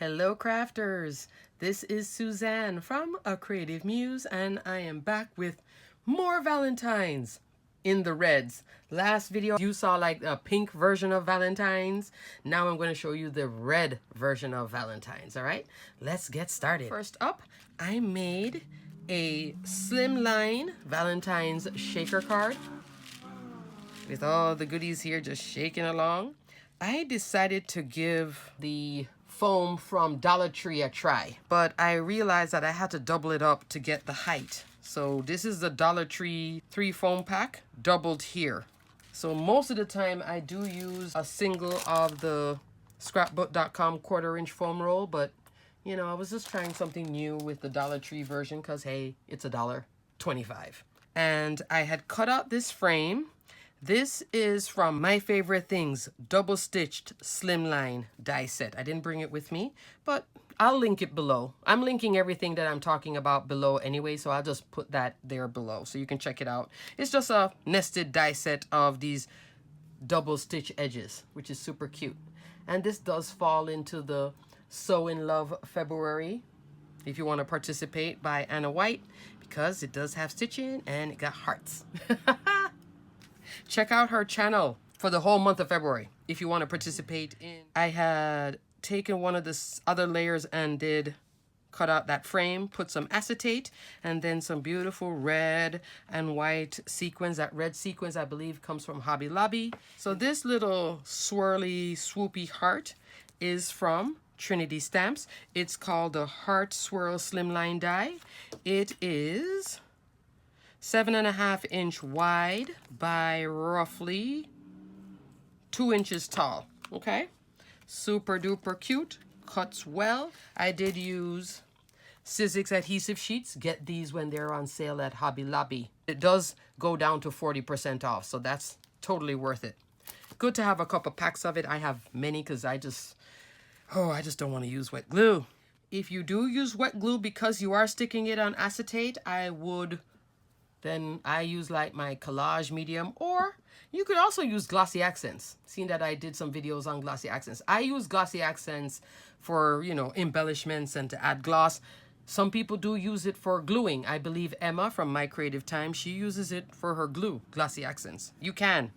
Hello crafters, this is Suzanne from A Creative Muse and I am back with more Valentines in the reds. Last video you saw like a pink version of Valentines. Now I'm going to show you the red version of Valentines, all right? Let's get started. First up, I made a Slimline Valentine's shaker card with all the goodies here just shaking along. I decided to give the foam from Dollar Tree a try, but I realized that I had to double it up to get the height. So this is the Dollar Tree 3 foam pack doubled here. So most of the time I do use a single of the scrapbook.com 1/4 inch foam roll, but you know, I was just trying something new with the Dollar Tree version because hey, it's $1.25. And I had cut out this frame. This is from My Favorite Things double stitched slimline die set. I didn't bring it with me, but I'll link it below. I'm linking everything that I'm talking about below anyway, so I'll just put that there below so you can check it out. It's just a nested die set of these double stitch edges, which is super cute. And this does fall into the Sew in Love February, if you want to participate, by Anna White, because it does have stitching and it got hearts. Check out her channel for the whole month of February if you want to participate in. I had taken one of the other layers and did cut out that frame, put some acetate, and then some beautiful red and white sequins. That red sequins, I believe, comes from Hobby Lobby. So this little swirly, swoopy heart is from Trinity Stamps. It's called the Heart Swirl Slimline Die. It is 7.5 inch wide by roughly 2 inches tall. Okay, super duper cute, cuts well. I did use Sizzix adhesive sheets. Get these when they're on sale at Hobby Lobby. It does go down to 40% off, so that's totally worth it. Good to have a couple packs of it. I have many because I just don't want to use wet glue. If you do use wet glue because you are sticking it on acetate, then I use like my collage medium, or you could also use glossy accents. Seeing that I did some videos on glossy accents. I use glossy accents for, you know, embellishments and to add gloss. Some people do use it for gluing. I believe Emma from My Creative Time, she uses it for her glue, glossy accents. You can.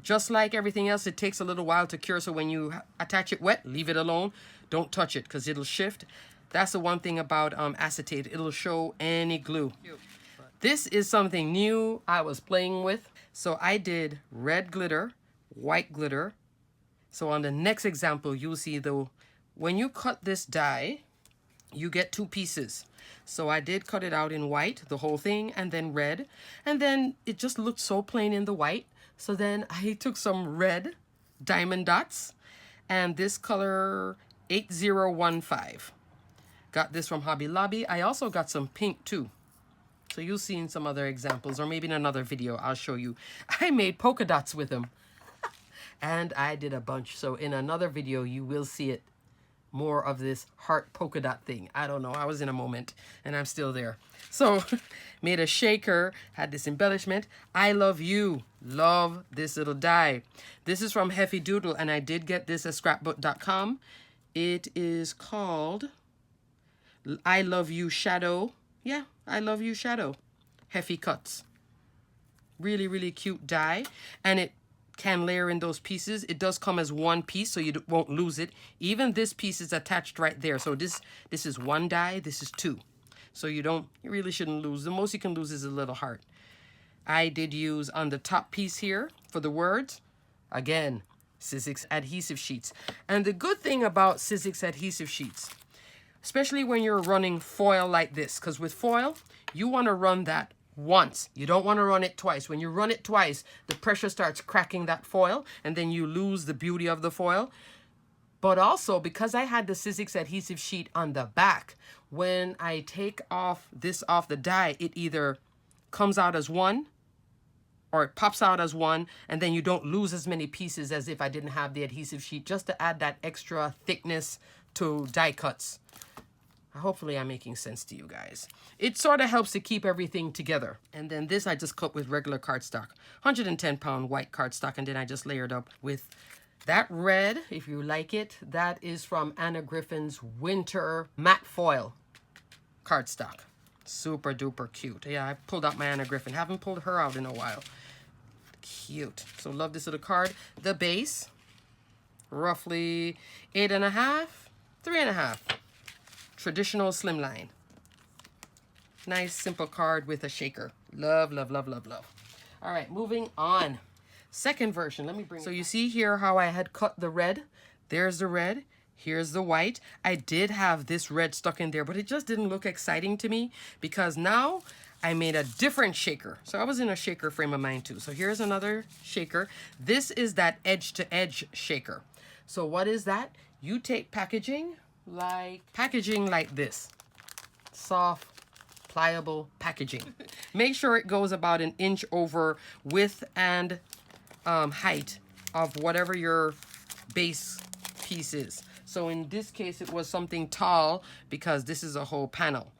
Just like everything else, it takes a little while to cure, so when you attach it wet, leave it alone. Don't touch it because it'll shift. That's the one thing about acetate. It'll show any glue. This is something new I was playing with. So I did red glitter, white glitter. So on the next example, you'll see when you cut this die, you get 2 pieces. So I did cut it out in white, the whole thing, and then red. And then it just looked so plain in the white. So then I took some red diamond dots and this color 8015. Got this from Hobby Lobby. I also got some pink too. So you'll see in some other examples, or maybe in another video, I'll show you. I made polka dots with them. And I did a bunch. So in another video, you will see it. More of this heart polka dot thing. I don't know. I was in a moment and I'm still there. So made a shaker, had this embellishment. I love you. Love this little die. This is from Heffy Doodle and I did get this at scrapbook.com. It is called I Love You Shadow. Yeah, I Love You Shadow. Heffy cuts. Really, really cute die. And it can layer in those pieces. It does come as one piece, so you won't lose it. Even this piece is attached right there. So this is 1 die, this is 2. So you really shouldn't lose. The most you can lose is a little heart. I did use on the top piece here for the words, again, Sizzix adhesive sheets. And the good thing about Sizzix adhesive sheets, especially when you're running foil like this, because with foil, you want to run that once. You don't want to run it twice. When you run it twice, the pressure starts cracking that foil, and then you lose the beauty of the foil. But also, because I had the Sizzix adhesive sheet on the back, when I take this off the die, it either comes out as one, or it pops out as one, and then you don't lose as many pieces as if I didn't have the adhesive sheet, just to add that extra thickness to die cuts. Hopefully I'm making sense to you guys. It sort of helps to keep everything together. And then this I just cut with regular cardstock, 110-pound white cardstock, and then I just layered up with That red, if you like it, that is from Anna Griffin's Winter Matte Foil cardstock. Super duper cute. Yeah, I pulled out my Anna Griffin. Haven't pulled her out in a while. Cute. So love this little card. The base, roughly 8.5, 3.5. Traditional slimline. Nice simple card with a shaker. Love, love, love, love, love. All right, moving on. Second version. Let me bring. So you see here how I had cut the red. There's the red. Here's the white. I did have this red stuck in there, but it just didn't look exciting to me because now I made a different shaker. So I was in a shaker frame of mind too. So here's another shaker. This is that edge to edge shaker. So what is that? You take packaging like this. Soft, pliable packaging. Make sure it goes about an inch over width and height of whatever your base piece is. So in this case, it was something tall because this is a whole panel.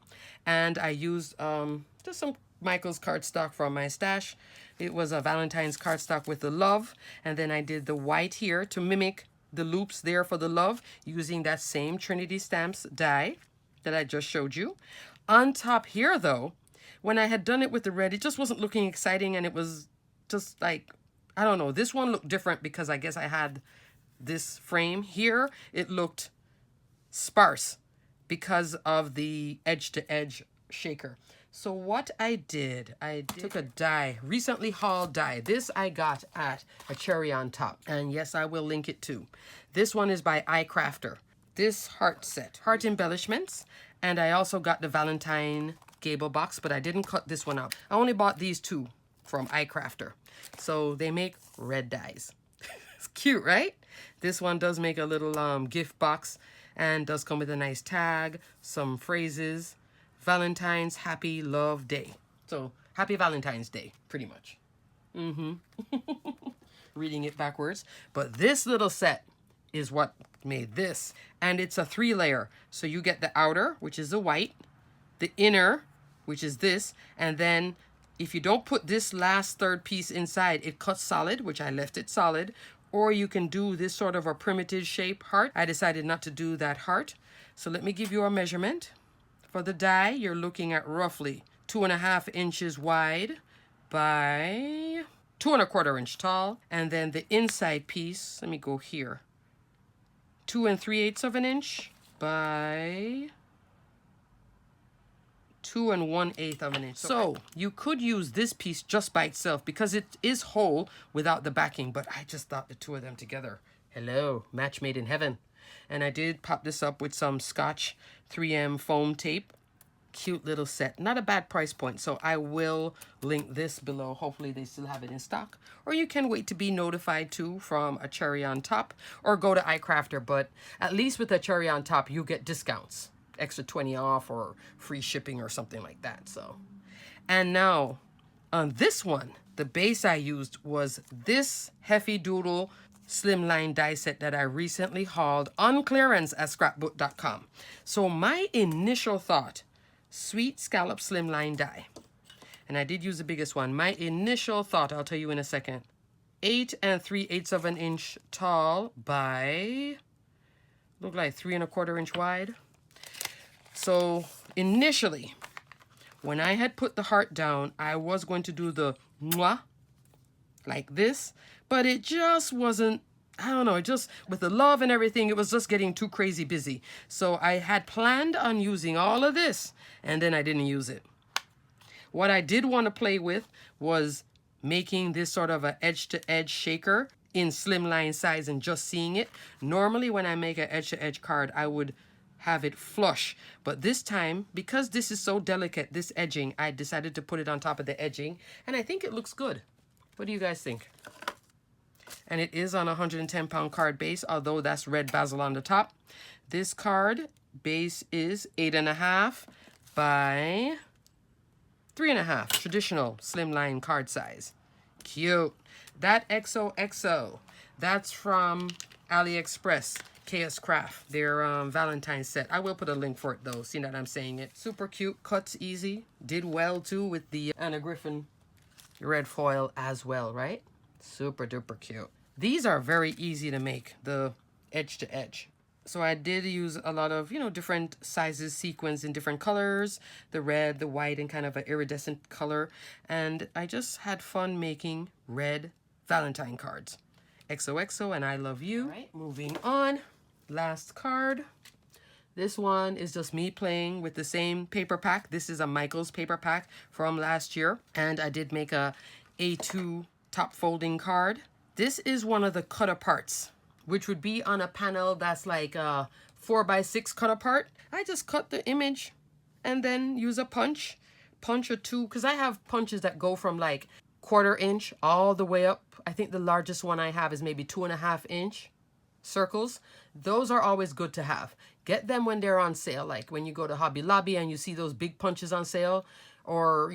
And I used just some Michael's cardstock from my stash. It was a Valentine's cardstock with the love. And then I did the white here to mimic the loops there for the love using that same Trinity Stamps die that I just showed you. On top here though, when I had done it with the red, it just wasn't looking exciting, and it was just like, I don't know, this one looked different because I guess I had this frame here. It looked sparse because of the edge to edge shaker. So what I took a die, recently hauled die. This I got at a Cherry on Top, and yes, I will link it too. This one is by iCrafter. This heart set, heart embellishments, and I also got the Valentine gable box, but I didn't cut this one out. I only bought these two from iCrafter. So they make red dies. It's cute, right? This one does make a little gift box and does come with a nice tag, some phrases. Valentine's Happy Love Day. So happy Valentine's Day, pretty much. Reading it backwards. But this little set is what made this. And it's a 3-layer. So you get the outer, which is the white, the inner, which is this, and then if you don't put this last third piece inside, it cuts solid, which I left it solid, or you can do this sort of a primitive shape heart. I decided not to do that heart. So let me give you a measurement. For the die, you're looking at roughly 2.5 inches wide by 2.25 inches tall. And then the inside piece, let me go here, 2 3/8 inch by 2 1/8 inch. So you could use this piece just by itself because it is whole without the backing, but I just thought the two of them together. Hello, match made in heaven. And I did pop this up with some Scotch 3M foam tape. Cute little set. Not a bad price point, so I will link this below. Hopefully they still have it in stock. Or you can wait to be notified too from a Cherry on Top, or go to iCrafter, but at least with a Cherry on Top you get discounts. Extra 20 off or free shipping or something like that. So, and now on this one, the base I used was this Heffy Doodle Slimline die set that I recently hauled on clearance at scrapbook.com. So my initial thought, sweet scallop slimline die, and I did use the biggest one. My initial thought, I'll tell you in a second, 8 3/8 inch tall by, look like 3 1/4 inch wide. So initially, when I had put the heart down, I was going to do the mwah like this, but it just wasn't, I don't know, it just, with the love and everything, it was just getting too crazy busy. So I had planned on using all of this, and then I didn't use it. What I did want to play with was making this sort of an edge-to-edge shaker in slimline size and just seeing it. Normally when I make an edge-to-edge card, I would have it flush, but this time, because this is so delicate, this edging, I decided to put it on top of the edging, and I think it looks good. What do you guys think? And it is on a 110-pound card base, although that's red basil on the top. This card base is 8.5 by 3.5, traditional slimline card size. Cute. That XOXO, that's from AliExpress. KS Craft, their Valentine set. I will put a link for it though, see that I'm saying it. Super cute, cuts easy. Did well too with the Anna Griffin red foil as well, right? Super duper cute. These are very easy to make, the edge to edge. So I did use a lot of, different sizes, sequins in different colors, the red, the white, and kind of an iridescent color. And I just had fun making red Valentine cards. XOXO and I love you. All right, moving on. Last card. This one is just me playing with the same paper pack. This is a Michaels paper pack from last year. And I did make a A2 top folding card. This is one of the cut aparts, which would be on a panel that's like a 4x6 cut apart. I just cut the image and then use a punch or two, because I have punches that go from like 1/4 inch all the way up. I think the largest one I have is maybe 2.5 inch circles. Those are always good to have. Get them when they're on sale, like when you go to Hobby Lobby and you see those big punches on sale, or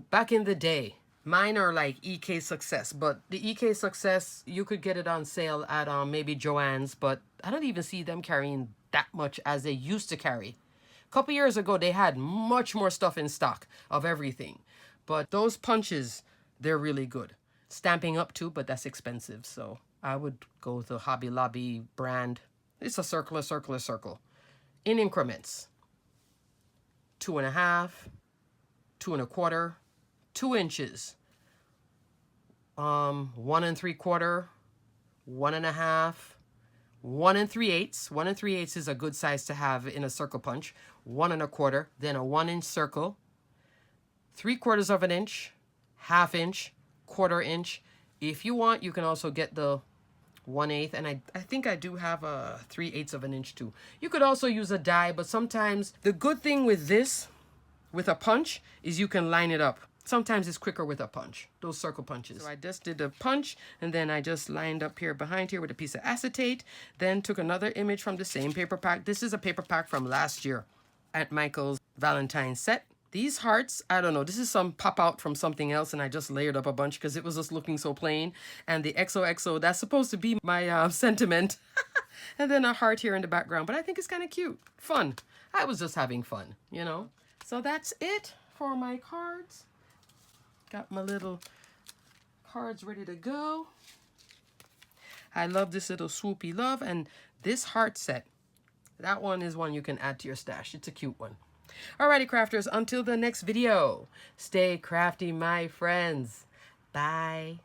back in the day. Mine are like EK Success, but the EK Success, you could get it on sale at maybe Joann's, but I don't even see them carrying that much as they used to carry. A couple years ago, they had much more stuff in stock of everything. But those punches, they're really good. Stamping Up too, but that's expensive, so I would go with the Hobby Lobby brand. It's a circle, a circle, a circle. In increments. 2.5, 2 1/4, 2 inches, 1 3/4, 1.5, 1 3/8. 1 3/8 is a good size to have in a circle punch. 1 1/4, then a 1 inch circle, 3/4 of an inch, 1/2 inch, 1/4 inch. If you want, you can also get the 1/8, and I think I do have a 3/8 of an inch too. You could also use a die, but sometimes the good thing with this, with a punch, is you can line it up. Sometimes it's quicker with a punch, those circle punches. So I just did a punch, and then I just lined up here behind here with a piece of acetate, then took another image from the same paper pack. This is a paper pack from last year at Michael's Valentine set. These hearts, I don't know, this is some pop out from something else, and I just layered up a bunch because it was just looking so plain. And the XOXO, that's supposed to be my sentiment. And then a heart here in the background, but I think it's kind of cute, fun. I was just having fun, So that's it for my cards. Got my little cards ready to go. I love this little swoopy love, and this heart set, that one is one you can add to your stash. It's a cute one. Alrighty, crafters, until the next video, stay crafty, my friends. Bye.